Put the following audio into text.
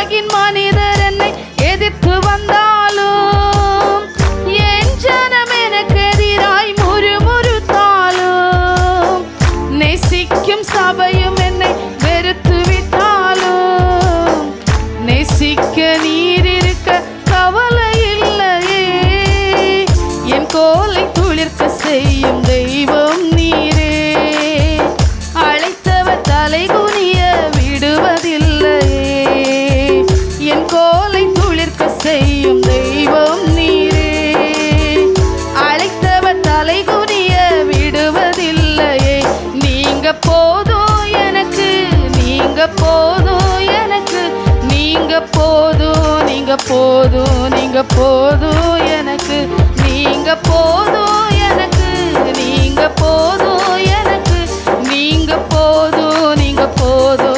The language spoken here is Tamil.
உலகின் மனிதர் என்னை எதிர்த்து வந்தாலும், என் ஜனம் எனக்கு எதிராய் முறுமுறுத்தாலும், நேசிக்கும் சபையும் என்னை வெறுத்து விட்டாலும், நேசிக்க நீர் இருக்க கவலை இல்லையே. என் கோலை துளிர்க்க செய்யும் தெய்வம் நீரே. அழைத்தவர் தலை குனிய விடுவதில்லையே. என் கோலை துளிர்க்க செய்யும் தெய்வம் நீரே. அழைத்தவர் தலை குனிய விடுவதில்லையே. நீங்க போதும் எனக்கு, நீங்க போதும் எனக்கு, நீங்க போதும், நீங்க போதும், நீங்க போதும் எனக்கு, நீங்க போதும் எனக்கு, நீங்க போதும் எனக்கு, நீங்க போதும், நீங்க போதும்.